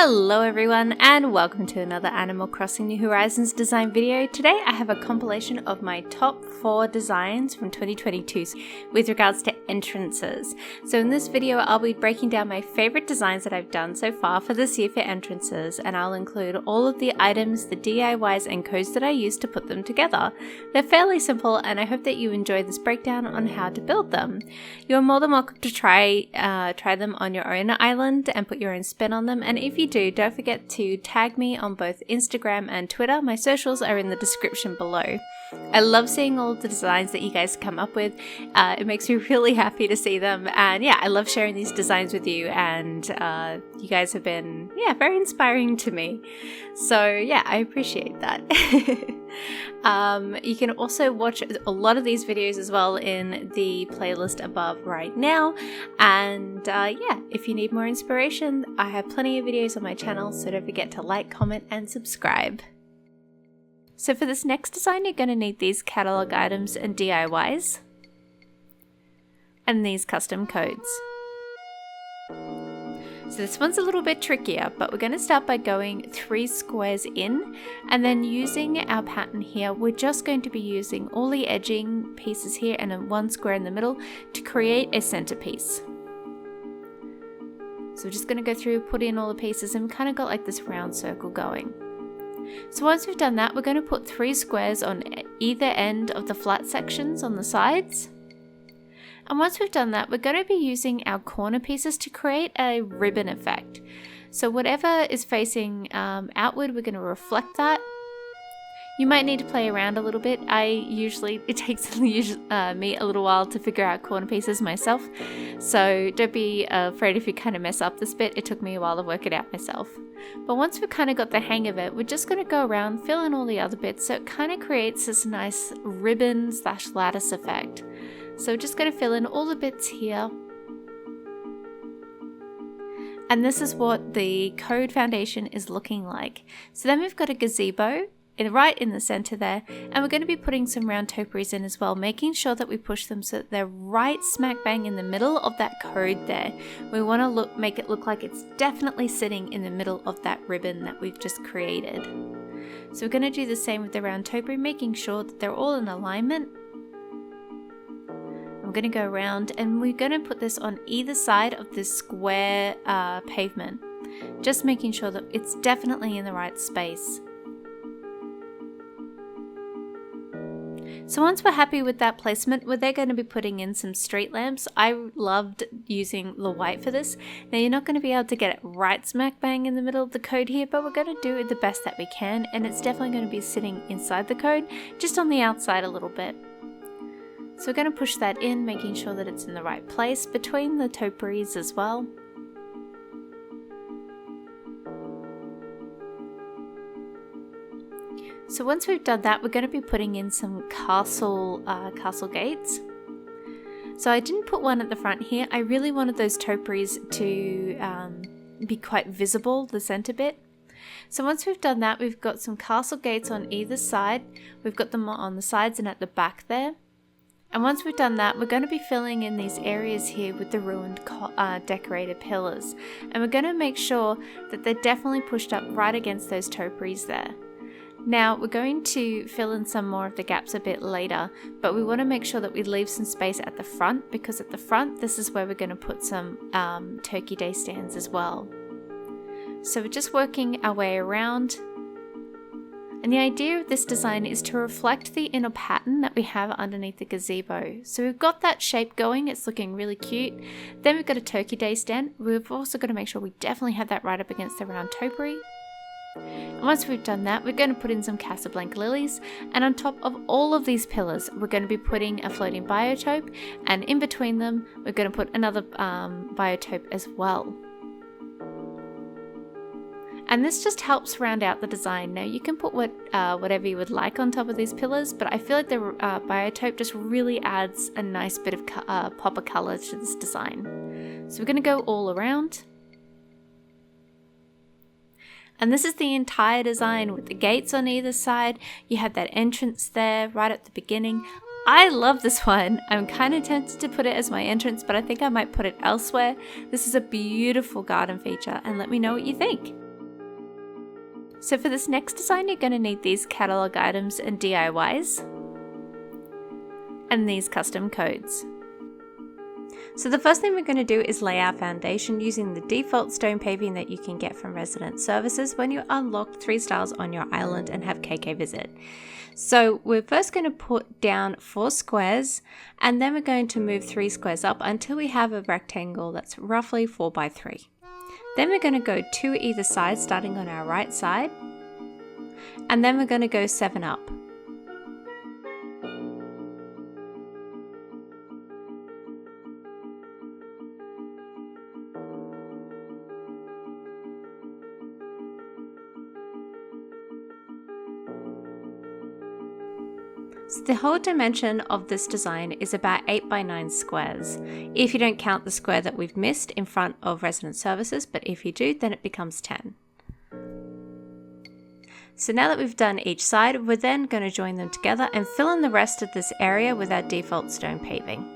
Hello everyone and welcome to another Animal Crossing New Horizons design video. Today I have a compilation of my top 4 designs from 2022 with regards to entrances. So in this video I'll be breaking down my favorite designs that I've done so far for this year for entrances, and I'll include all of the items, the DIYs and codes that I used to put them together. They're fairly simple and I hope that you enjoy this breakdown on how to build them. You're more than welcome to try them on your own island and put your own spin on them, and if you do, don't forget to tag me on both Instagram and Twitter. My socials are in the description below. I love seeing all of the designs that you guys come up with. It makes me really happy to see them, and yeah, I love sharing these designs with you, and you guys have been very inspiring to me. So yeah, I appreciate that. You can also watch a lot of these videos as well in the playlist above right now, and if you need more inspiration, I have plenty of videos on my channel, so don't forget to like, comment and subscribe. So for this next design you're going to need these catalog items and DIYs and these custom codes. So this one's a little bit trickier, but we're going to start by going 3 squares in, and then using our pattern here, we're just going to be using all the edging pieces here and then 1 square in the middle to create a centerpiece. So we're just going to go through, put in all the pieces, and we kind of got like this round circle going. So once we've done that, we're going to put 3 squares on either end of the flat sections on the sides. And once we've done that, we're going to be using our corner pieces to create a ribbon effect. So whatever is facing outward, we're going to reflect that. You might need to play around a little bit. It takes me a little while to figure out corner pieces myself. So don't be afraid if you kind of mess up this bit. It took me a while to work it out myself. But once we've kind of got the hang of it, we're just going to go around, fill in all the other bits, so it kind of creates this nice ribbon / lattice effect. So we're just going to fill in all the bits here. And this is what the code foundation is looking like. So then we've got a gazebo right in the center there, and we're going to be putting some round topiaries in as well, making sure that we push them so that they're right smack bang in the middle of that code there. We want to make it look like it's definitely sitting in the middle of that ribbon that we've just created. So we're going to do the same with the round topiary, making sure that they're all in alignment. I'm going to go around and we're going to put this on either side of this square pavement, just making sure that it's definitely in the right space. So once we're happy with that placement, we're then going to be putting in some street lamps. I loved using the white for this. Now you're not going to be able to get it right smack bang in the middle of the code here, but we're going to do it the best that we can, and it's definitely going to be sitting inside the code, just on the outside a little bit. So we're going to push that in, making sure that it's in the right place between the topiaries as well. So once we've done that, we're going to be putting in some castle gates. So I didn't put one at the front here. I really wanted those topiaries to be quite visible, the center bit. So once we've done that, we've got some castle gates on either side. We've got them on the sides and at the back there. And once we've done that, we're going to be filling in these areas here with the ruined decorated pillars. And we're going to make sure that they're definitely pushed up right against those topiaries there. Now we're going to fill in some more of the gaps a bit later, but we want to make sure that we leave some space at the front, because at the front this is where we're going to put some turkey day stands as well. So we're just working our way around, and the idea of this design is to reflect the inner pattern that we have underneath the gazebo. So we've got that shape going, it's looking really cute. Then we've got a turkey day stand. We've also got to make sure we definitely have that right up against the round topiary. And once we've done that, we're going to put in some Casablanca lilies, and on top of all of these pillars we're going to be putting a floating biotope, and in between them we're going to put another biotope as well. And this just helps round out the design. Now you can put whatever you would like on top of these pillars, but I feel like the biotope just really adds a nice bit of pop of color to this design. So we're going to go all around. And this is the entire design with the gates on either side. You have that entrance there right at the beginning. I love this one. I'm kind of tempted to put it as my entrance, but I think I might put it elsewhere. This is a beautiful garden feature, and let me know what you think. So for this next design, you're going to need these catalog items and DIYs and these custom codes. So the first thing we're going to do is lay our foundation using the default stone paving that you can get from Resident Services when you unlock 3 stars on your island and have KK visit. So we're first going to put down 4 squares, and then we're going to move 3 squares up until we have a rectangle that's roughly 4 by 3. Then we're going to go 2 either side, starting on our right side, and then we're going to go 7 up. So the whole dimension of this design is about 8 by 9 squares, if you don't count the square that we've missed in front of Resident Services, but if you do, then it becomes 10. So now that we've done each side, we're then going to join them together and fill in the rest of this area with our default stone paving.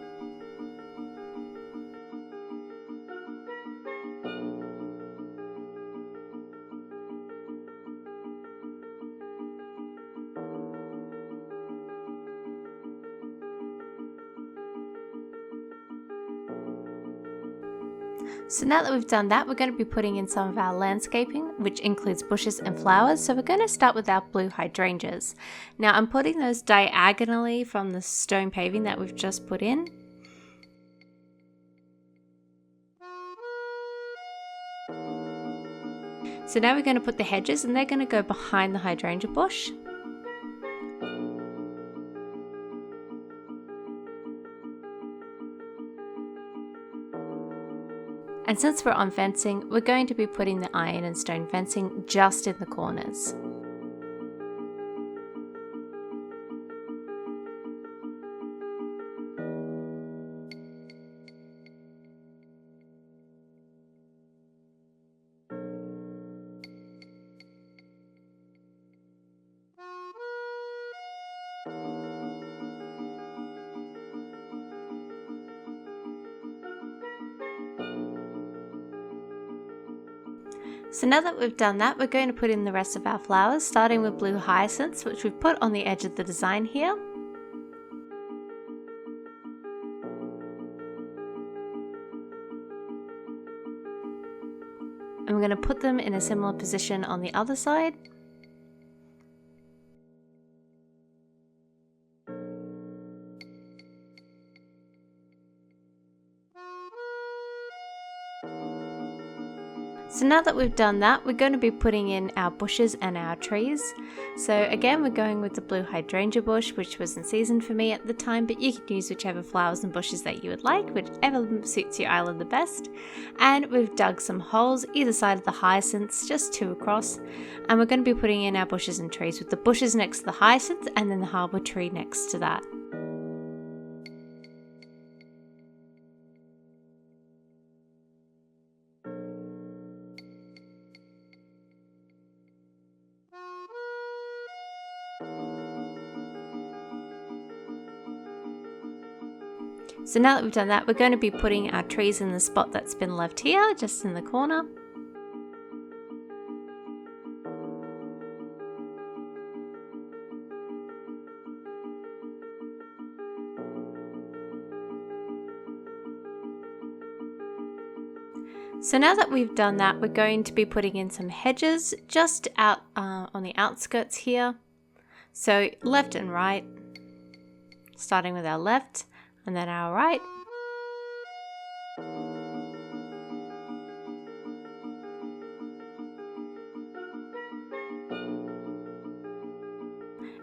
So now that we've done that, we're going to be putting in some of our landscaping, which includes bushes and flowers. So we're going to start with our blue hydrangeas. Now I'm putting those diagonally from the stone paving that we've just put in. So now we're going to put the hedges, and they're going to go behind the hydrangea bush. And since we're on fencing, we're going to be putting the iron and stone fencing just in the corners. So now that we've done that, we're going to put in the rest of our flowers, starting with blue hyacinths, which we've put on the edge of the design here. And we're going to put them in a similar position on the other side. So now that we've done that, we're going to be putting in our bushes and our trees. So again, we're going with the blue hydrangea bush, which was in season for me at the time, but you can use whichever flowers and bushes that you would like, whichever suits your island the best. And we've dug some holes either side of the hyacinths, just 2 across. And we're going to be putting in our bushes and trees with the bushes next to the hyacinths and then the harbour tree next to that. So now that we've done that, we're going to be putting our trees in the spot that's been left here, just in the corner. So now that we've done that, we're going to be putting in some hedges just out on the outskirts here. So left and right, starting with our left and then our right.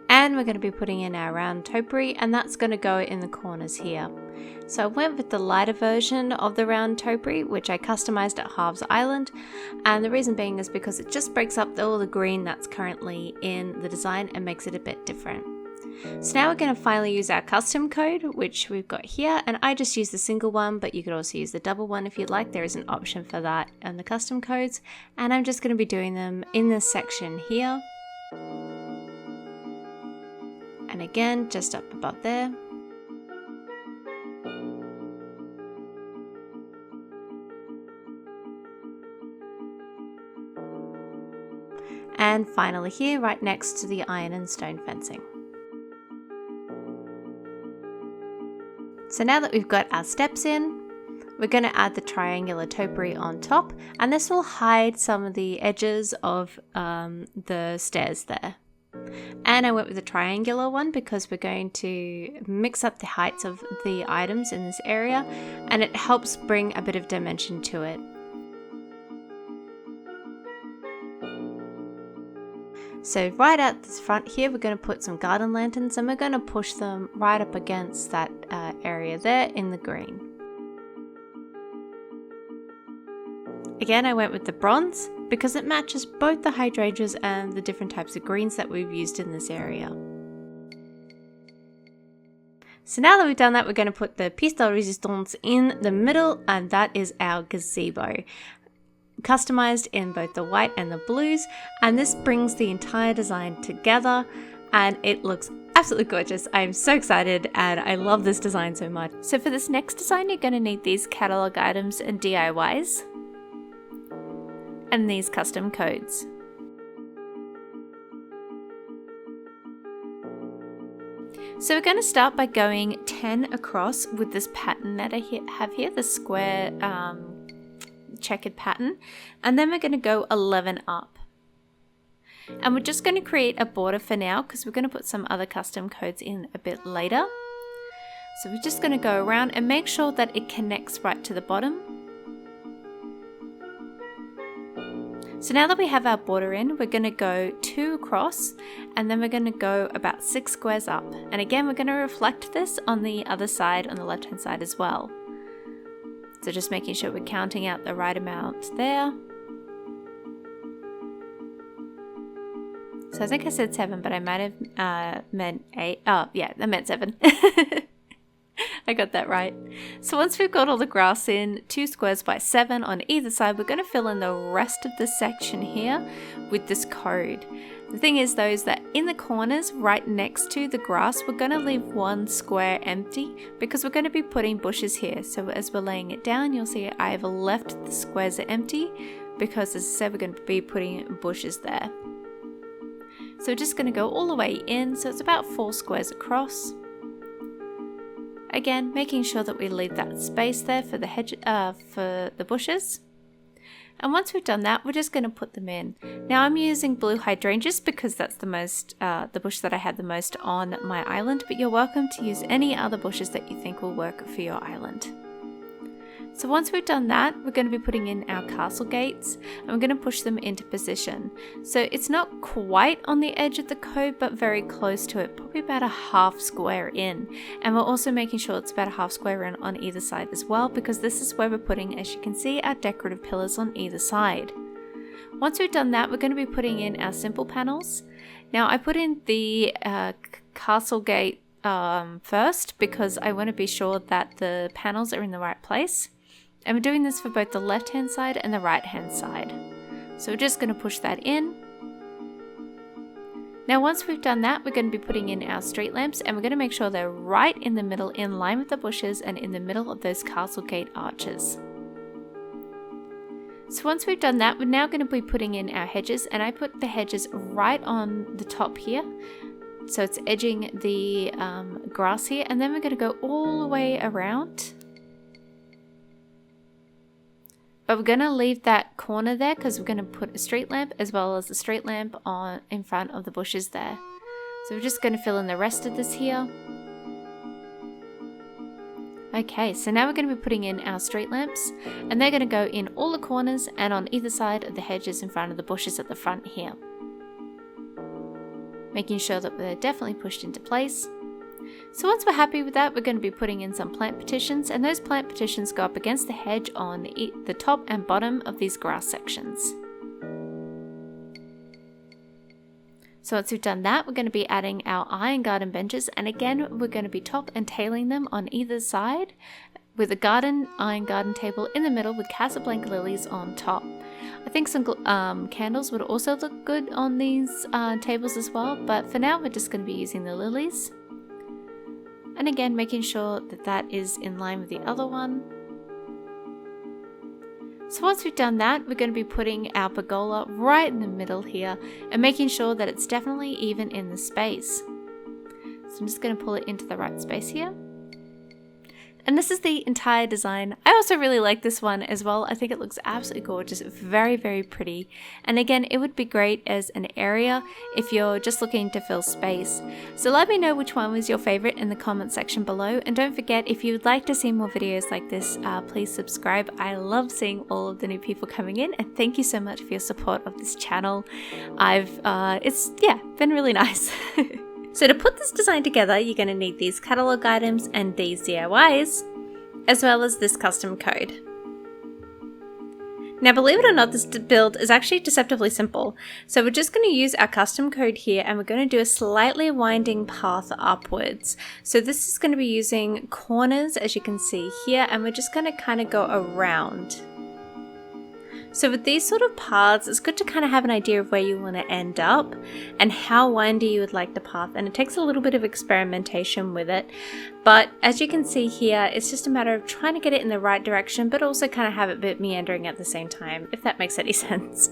And we're going to be putting in our round topiary, and that's going to go in the corners here. So I went with the lighter version of the round topiary, which I customized at Halves Island, and the reason being is because it just breaks up all the green that's currently in the design and makes it a bit different. So now we're going to finally use our custom code, which we've got here, and I just use the single one, but you could also use the double one if you'd like. There is an option for that in the custom codes, and I'm just going to be doing them in this section here. And again, just up above there. and finally here right next to the iron and stone fencing. So now that we've got our steps in, we're going to add the triangular topiary on top, and this will hide some of the edges of the stairs there. And I went with the triangular one because we're going to mix up the heights of the items in this area, and it helps bring a bit of dimension to it. So right at the front here, we're going to put some garden lanterns, and we're going to push them right up against that area there in the green. Again, I went with the bronze because it matches both the hydrangeas and the different types of greens that we've used in this area. So now that we've done that, we're going to put the pièce de résistance in the middle, and that is our gazebo. Customized in both the white and the blues, and this brings the entire design together and it looks absolutely gorgeous. I'm so excited and I love this design so much. So for this next design, you're going to need these catalog items and DIYs and these custom codes. So we're going to start by going 10 across with this pattern that I have here, the square checkered pattern, and then we're going to go 11 up. And we're just going to create a border for now because we're going to put some other custom codes in a bit later. So we're just going to go around and make sure that it connects right to the bottom. So now that we have our border in, we're going to go 2 across and then we're going to go about 6 squares up. And again, we're going to reflect this on the other side, on the left hand side as well. So just making sure we're counting out the right amount there. So I think I said 7, but I might have meant 8. Oh, yeah, I meant 7. I got that right. So once we've got all the grass in, 2 squares by 7 on either side, we're going to fill in the rest of the section here with this code. The thing is though, is that in the corners right next to the grass, we're going to leave 1 square empty because we're going to be putting bushes here. So as we're laying it down, you'll see I've left the squares empty because, as I said, we're going to be putting bushes there. So we're just going to go all the way in, so it's about 4 squares across. Again, making sure that we leave that space there for the hedge, for the bushes. And once we've done that, we're just going to put them in. Now I'm using blue hydrangeas because that's the most, the bush that I had the most on my island, but you're welcome to use any other bushes that you think will work for your island. So once we've done that, we're going to be putting in our castle gates and we're going to push them into position. So it's not quite on the edge of the code, but very close to it, probably about a half square in. And we're also making sure it's about a half square in on either side as well, because this is where we're putting, as you can see, our decorative pillars on either side. Once we've done that, we're going to be putting in our simple panels. Now I put in the castle gate first because I want to be sure that the panels are in the right place. And we're doing this for both the left hand side and the right hand side. So we're just going to push that in. Now once we've done that, we're going to be putting in our street lamps and we're going to make sure they're right in the middle, in line with the bushes and in the middle of those castle gate arches. So once we've done that, we're now going to be putting in our hedges, and I put the hedges right on the top here. So it's edging the grass here, and then we're going to go all the way around. But we're going to leave that corner there because we're going to put a street lamp as well as a street lamp on in front of the bushes there. So we're just going to fill in the rest of this here. Okay, so now we're going to be putting in our street lamps, and they're going to go in all the corners and on either side of the hedges in front of the bushes at the front here. Making sure that they're definitely pushed into place. So once we're happy with that, we're going to be putting in some plant petitions, and those plant petitions go up against the hedge on the top and bottom of these grass sections. So once we've done that, we're going to be adding our iron garden benches, and again we're going to be top and tailing them on either side with a iron garden table in the middle with Casablanca lilies on top. I think some candles would also look good on these tables as well, but for now we're just going to be using the lilies. And again, making sure that that is in line with the other one. So once we've done that, we're going to be putting our pergola right in the middle here and making sure that it's definitely even in the space. So I'm just going to pull it into the right space here. And this is the entire design. I also really like this one as well. I think it looks absolutely gorgeous, very, very pretty. And again, it would be great as an area if you're just looking to fill space. So let me know which one was your favorite in the comment section below. And don't forget, if you would like to see more videos like this, please subscribe. I love seeing all of the new people coming in, and thank you so much for your support of this channel. It's been really nice. So to put this design together, you're going to need these catalog items and these DIYs, as well as this custom code. Now, believe it or not, this build is actually deceptively simple. So we're just going to use our custom code here, and we're going to do a slightly winding path upwards. So this is going to be using corners, as you can see here, and we're just going to kind of go around. So with these sort of paths, it's good to kind of have an idea of where you want to end up and how windy you would like the path. And it takes a little bit of experimentation with it. But as you can see here, it's just a matter of trying to get it in the right direction, but also kind of have it a bit meandering at the same time, if that makes any sense.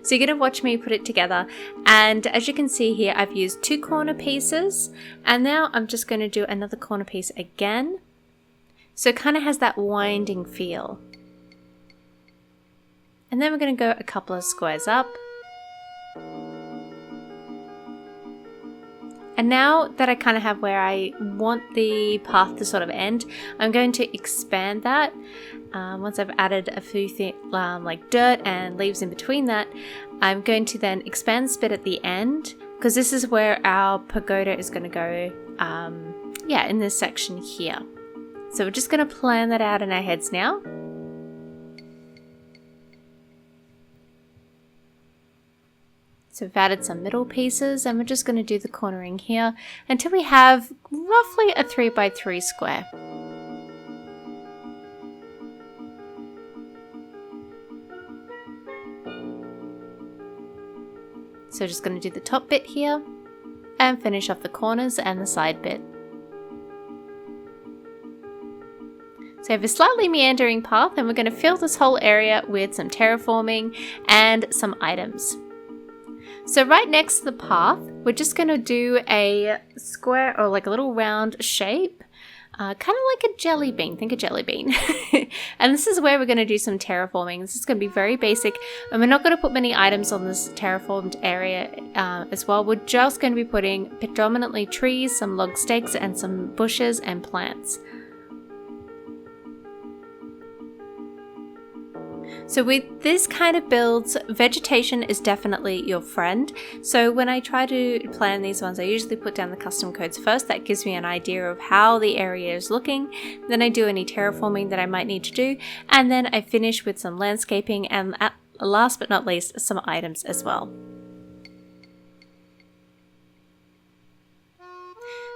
So you're going to watch me put it together. And as you can see here, I've used 2 corner pieces. And now I'm just going to do another corner piece again. So it kind of has that winding feel. And then we're going to go a couple of squares up. And now that I kind of have where I want the path to sort of end, I'm going to expand that. Once I've added a few things like dirt and leaves in between that, I'm going to then expand this bit at the end, because this is where our pagoda is going to go, in this section here. So we're just going to plan that out in our heads now. So we've added some middle pieces, and we're just going to do the cornering here until we have roughly a 3x3 square. So just going to do the top bit here and finish off the corners and the side bit. So we have a slightly meandering path, and we're going to fill this whole area with some terraforming and some items. So right next to the path, we're just going to do a square or like a little round shape, kind of like a jelly bean. Think a jelly bean. And this is where we're going to do some terraforming. This is going to be very basic, and we're not going to put many items on this terraformed area as well. We're just going to be putting predominantly trees, some log stakes, and some bushes and plants. So with this kind of builds, vegetation is definitely your friend. So when I try to plan these ones, I usually put down the custom codes first. That gives me an idea of how the area is looking. Then I do any terraforming that I might need to do. And then I finish with some landscaping and last but not least, some items as well.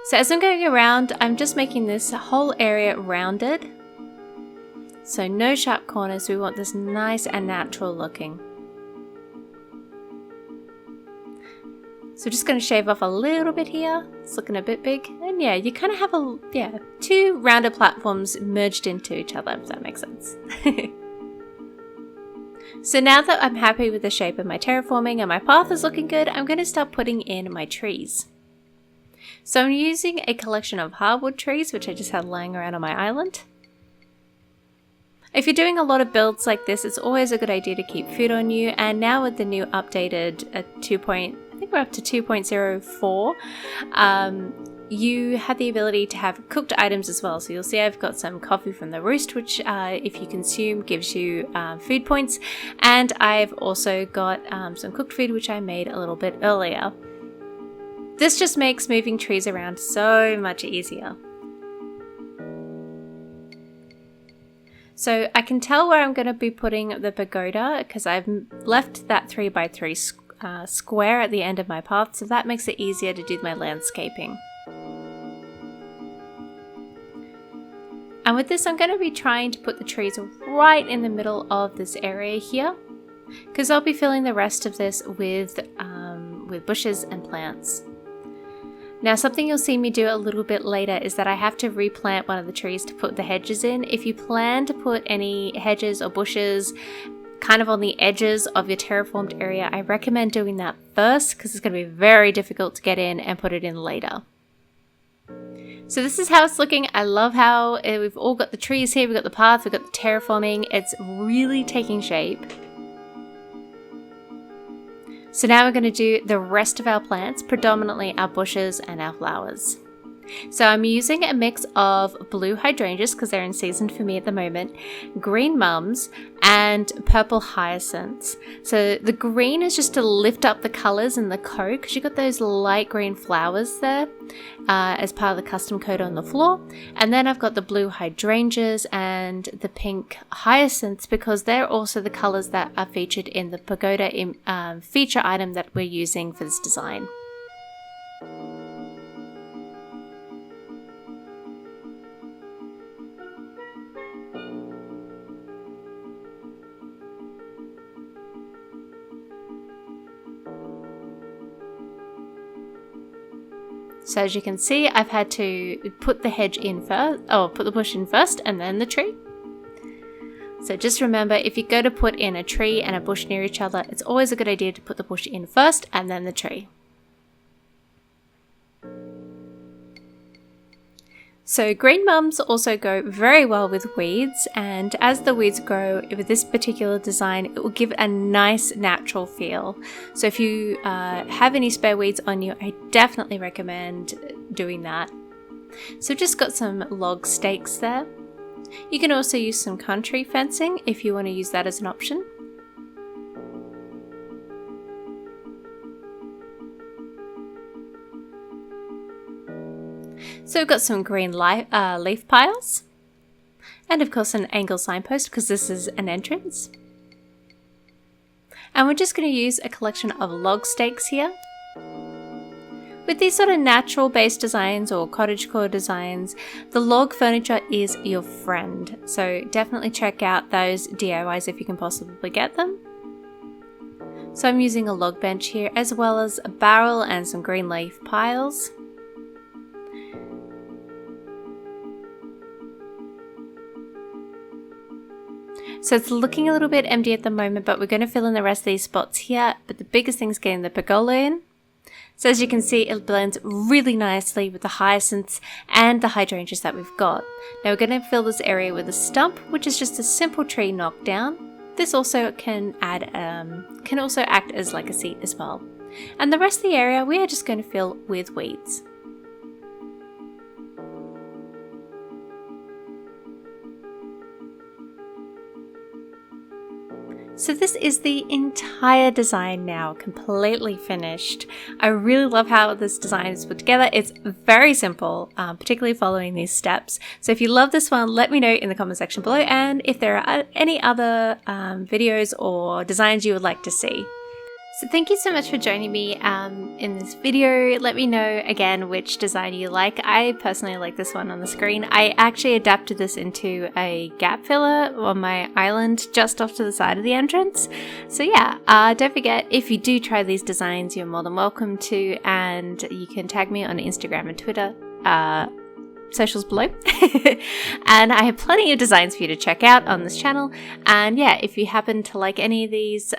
So as I'm going around, I'm just making this whole area rounded. So no sharp corners, we want this nice and natural looking. So just going to shave off a little bit here. It's looking a bit big. And yeah, you kind of have two rounded platforms merged into each other, if that makes sense. So now that I'm happy with the shape of my terraforming and my path is looking good, I'm going to start putting in my trees. So I'm using a collection of hardwood trees, which I just had lying around on my island. If you're doing a lot of builds like this, it's always a good idea to keep food on you. And now with the new updated I think we're up to 2.04, you have the ability to have cooked items as well. So you'll see I've got some coffee from the roost, which if you consume gives you food points. And I've also got some cooked food, which I made a little bit earlier. This just makes moving trees around so much easier. So I can tell where I'm going to be putting the pagoda because I've left that 3x3 square at the end of my path, so that makes it easier to do my landscaping. And with this, I'm going to be trying to put the trees right in the middle of this area here, because I'll be filling the rest of this with bushes and plants. Now, something you'll see me do a little bit later is that I have to replant one of the trees to put the hedges in. If you plan to put any hedges or bushes kind of on the edges of your terraformed area, I recommend doing that first because it's going to be very difficult to get in and put it in later. So this is how it's looking. I love how we've all got the trees here, we've got the path, we've got the terraforming. It's really taking shape. So now we're going to do the rest of our plants, predominantly our bushes and our flowers. So I'm using a mix of blue hydrangeas because they're in season for me at the moment, green mums, and purple hyacinths. So the green is just to lift up the colors in the coat because you've got those light green flowers there as part of the custom coat on the floor. And then I've got the blue hydrangeas and the pink hyacinths because they're also the colors that are featured in the pagoda feature item that we're using for this design. So as you can see, I've had to put the hedge in first, or put the bush in first and then the tree. So just remember, if you go to put in a tree and a bush near each other, it's always a good idea to put the bush in first and then the tree. So green mums also go very well with weeds, and as the weeds grow with this particular design, it will give it a nice natural feel. So if you have any spare weeds on you, I definitely recommend doing that. So just got some log stakes there. You can also use some country fencing if you want to use that as an option. So we've got some green leaf piles, and of course an angle signpost because this is an entrance. And we're just going to use a collection of log stakes here. With these sort of natural based designs or cottagecore designs, the log furniture is your friend. So definitely check out those DIYs if you can possibly get them. So I'm using a log bench here as well as a barrel and some green leaf piles. So it's looking a little bit empty at the moment, but we're going to fill in the rest of these spots here. But the biggest thing is getting the pergola in. So as you can see, it blends really nicely with the hyacinths and the hydrangeas that we've got. Now we're going to fill this area with a stump, which is just a simple tree knocked down. This also can also act as like a seat as well. And the rest of the area we are just going to fill with weeds. So this is the entire design now, completely finished. I really love how this design is put together. It's very simple, particularly following these steps. So if you love this one, let me know in the comment section below, and if there are any other videos or designs you would like to see. So thank you so much for joining me in this video. Let me know again which design you like. I personally like this one on the screen. I actually adapted this into a gap filler on my island just off to the side of the entrance. So yeah, don't forget, if you do try these designs, you're more than welcome to, and you can tag me on Instagram and Twitter. Socials below. And I have plenty of designs for you to check out on this channel, and yeah, if you happen to like any of these,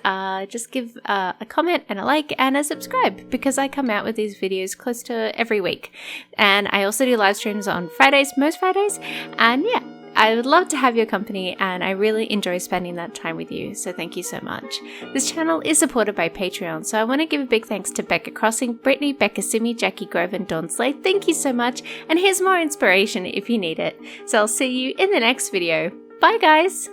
just give a comment and a like and a subscribe, because I come out with these videos close to every week. And I also do live streams on Fridays, most Fridays, and yeah, I would love to have your company, and I really enjoy spending that time with you, so thank you so much. This channel is supported by Patreon, so I want to give a big thanks to Becca Crossing, Brittany, Becca Simi, Jackie Grove, and Dawn Slade. Thank you so much, and here's more inspiration if you need it. So I'll see you in the next video. Bye guys!